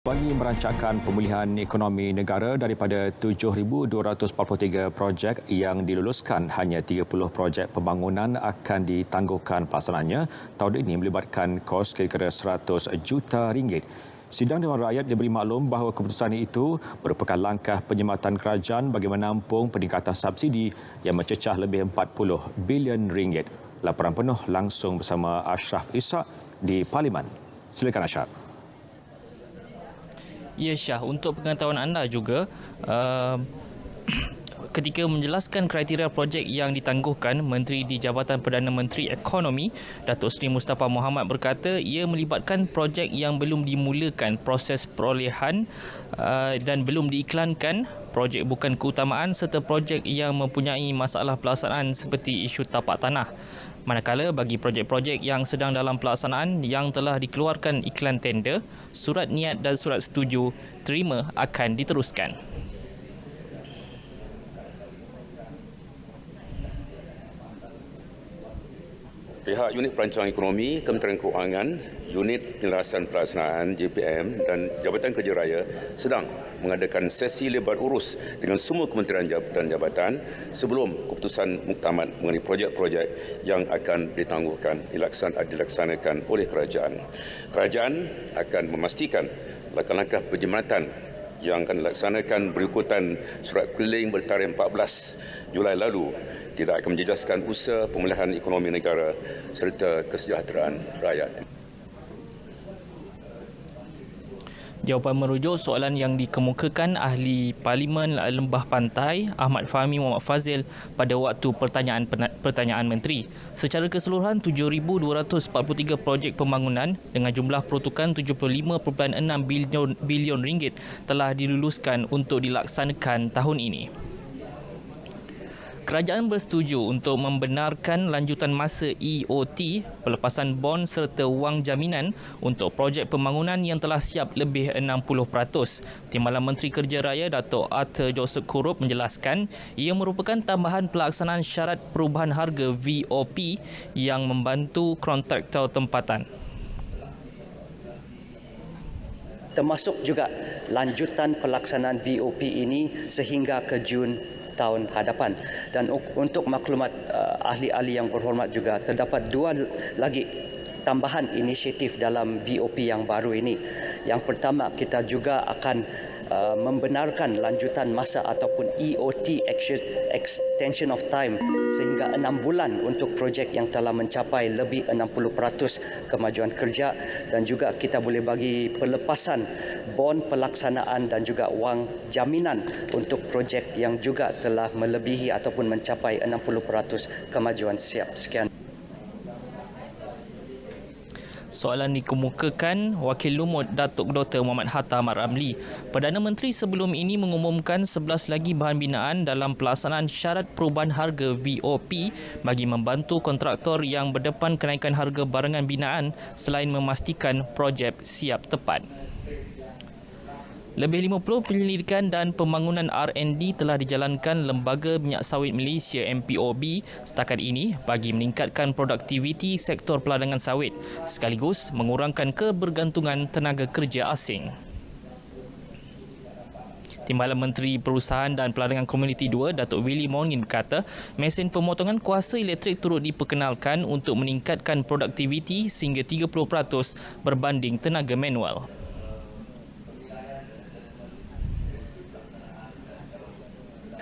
Bagi merancangkan pemulihan ekonomi negara daripada 7,243 projek yang diluluskan, hanya 30 projek pembangunan akan ditangguhkan pelaksanaannya. Tahun ini melibatkan kos kira-kira 100 juta ringgit. Sidang Dewan Rakyat diberi maklum bahawa keputusan itu merupakan langkah penyematan kerajaan bagi menampung peningkatan subsidi yang mencecah lebih 40 bilion ringgit. Laporan penuh langsung bersama Ashraf Ishak di Parlimen. Silakan Ashraf. Ya Syah, untuk pengetahuan anda juga, ketika menjelaskan kriteria projek yang ditangguhkan, Menteri di Jabatan Perdana Menteri Ekonomi, Datuk Seri Mustafa Mohamed berkata ia melibatkan projek yang belum dimulakan proses perolehan dan belum diiklankan, projek bukan keutamaan serta projek yang mempunyai masalah pelaksanaan seperti isu tapak tanah. Manakala bagi projek-projek yang sedang dalam pelaksanaan yang telah dikeluarkan iklan tender, surat niat dan surat setuju terima akan diteruskan. Pihak Unit Perancangan Ekonomi, Kementerian Kewangan, Unit Penyelarasan Pelaksanaan JPM dan Jabatan Kerja Raya sedang mengadakan sesi lebar urus dengan semua kementerian dan jabatan sebelum keputusan muktamad mengenai projek-projek yang akan ditangguhkan dilaksanakan oleh kerajaan. Kerajaan akan memastikan langkah-langkah penjimatan yang akan dilaksanakan berikutan surat keliling bertarikh 14 Julai lalu tidak akan menjejaskan usaha pemulihan ekonomi negara serta kesejahteraan rakyat. Jawapan merujuk soalan yang dikemukakan Ahli Parlimen Lembah Pantai Ahmad Fahmi Muhammad Fazil pada waktu pertanyaan Menteri. Secara keseluruhan 7,243 projek pembangunan dengan jumlah peruntukan 75.6 bilion ringgit telah diluluskan untuk dilaksanakan tahun ini. Kerajaan bersetuju untuk membenarkan lanjutan masa EOT, pelepasan bon serta wang jaminan untuk projek pembangunan yang telah siap lebih 60%. Timbalan Menteri Kerja Raya Datuk Arthur Joseph Kurup menjelaskan ia merupakan tambahan pelaksanaan syarat perubahan harga VOP yang membantu kontraktor tempatan. Termasuk juga lanjutan pelaksanaan VOP ini sehingga ke Jun tahun hadapan. Dan untuk maklumat ahli-ahli yang berhormat juga, terdapat dua lagi tambahan inisiatif dalam VOP yang baru ini. Yang pertama, kita juga akan membenarkan lanjutan masa ataupun EOT extension of time sehingga 6 bulan untuk projek yang telah mencapai lebih 60% kemajuan kerja, dan juga kita boleh bagi pelepasan bon pelaksanaan dan juga wang jaminan untuk projek yang juga telah melebihi ataupun mencapai 60% kemajuan siap. Sekian. Soalan dikemukakan Wakil Lumut Datuk Dr. Muhammad Hatta Ahmad Ramli. Perdana Menteri sebelum ini mengumumkan 11 lagi bahan binaan dalam pelaksanaan syarat perubahan harga VOP bagi membantu kontraktor yang berdepan kenaikan harga barangan binaan selain memastikan projek siap tepat. Lebih 50 penyelidikan dan pembangunan R&D telah dijalankan Lembaga Minyak Sawit Malaysia MPOB setakat ini bagi meningkatkan produktiviti sektor peladangan sawit sekaligus mengurangkan kebergantungan tenaga kerja asing. Timbalan Menteri Perusahaan dan Peladangan Komuniti 2, Datuk Willy Mongin berkata, mesin pemotongan kuasa elektrik turut diperkenalkan untuk meningkatkan produktiviti sehingga 30% berbanding tenaga manual.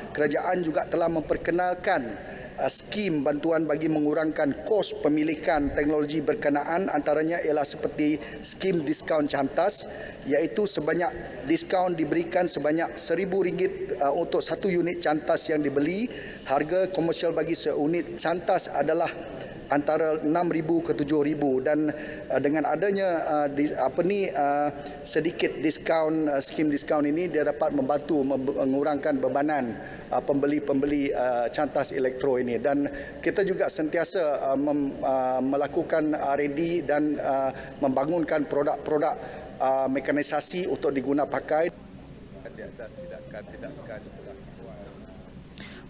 Kerajaan juga telah memperkenalkan skim bantuan bagi mengurangkan kos pemilikan teknologi berkenaan, antaranya ialah seperti skim diskaun cantas, iaitu sebanyak diskaun diberikan sebanyak RM1,000 untuk satu unit cantas yang dibeli. Harga komersial bagi seunit cantas adalah antara RM6,000 ke RM7,000, dan dengan adanya sedikit diskaun, skim diskaun ini, dia dapat membantu mengurangkan bebanan pembeli-pembeli cantas elektro ini. Dan kita juga sentiasa melakukan R&D dan membangunkan produk-produk mekanisasi untuk diguna pakai.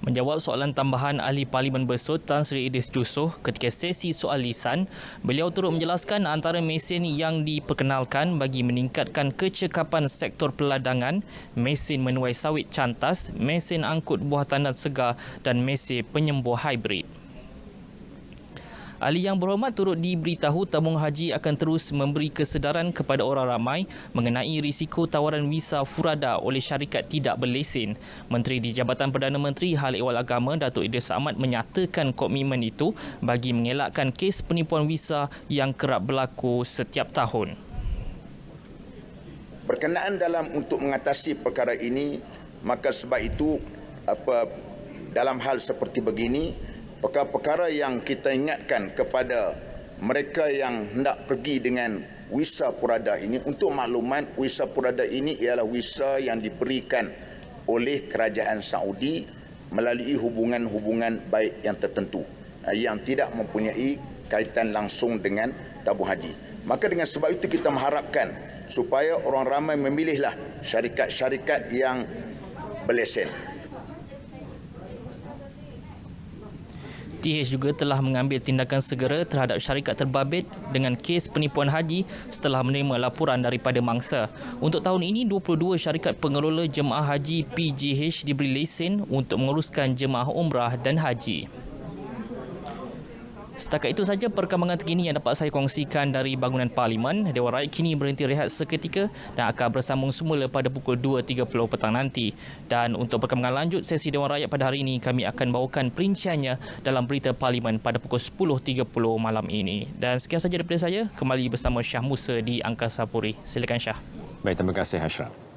Menjawab soalan tambahan Ahli Parlimen Bersut Tan Sri Idris Jusoh ketika sesi soal lisan, beliau turut menjelaskan antara mesin yang diperkenalkan bagi meningkatkan kecekapan sektor peladangan, mesin menuai sawit cantas, mesin angkut buah tandan segar dan mesin penyembuh hybrid. Ahli Yang Berhormat turut diberitahu tabung haji akan terus memberi kesedaran kepada orang ramai mengenai risiko tawaran visa furada oleh syarikat tidak berlesen. Menteri di Jabatan Perdana Menteri Hal Ehwal Agama Datuk Idris Ahmad menyatakan komitmen itu bagi mengelakkan kes penipuan visa yang kerap berlaku setiap tahun. Berkenaan dalam untuk mengatasi perkara ini, maka sebab itu dalam hal seperti begini, perkara-perkara yang kita ingatkan kepada mereka yang hendak pergi dengan visa purada ini, untuk maklumat, visa purada ini ialah visa yang diberikan oleh kerajaan Saudi melalui hubungan-hubungan baik yang tertentu yang tidak mempunyai kaitan langsung dengan tabung haji. Maka dengan sebab itu kita mengharapkan supaya orang ramai memilihlah syarikat-syarikat yang berlesen. TH juga telah mengambil tindakan segera terhadap syarikat terbabit dengan kes penipuan haji setelah menerima laporan daripada mangsa. Untuk tahun ini, 22 syarikat pengelola jemaah haji PJH diberi lesen untuk menguruskan jemaah umrah dan haji. Setakat itu saja perkembangan terkini yang dapat saya kongsikan dari bangunan Parlimen. Dewan Rakyat kini berhenti rehat seketika dan akan bersambung semula pada pukul 2.30 petang nanti. Dan untuk perkembangan lanjut sesi Dewan Rakyat pada hari ini, kami akan bawakan perinciannya dalam berita Parlimen pada pukul 10.30 malam ini. Dan sekian saja daripada saya. Kembali bersama Syah Musa di Angkasa Puri. Silakan Syah. Baik, terima kasih Hashraf.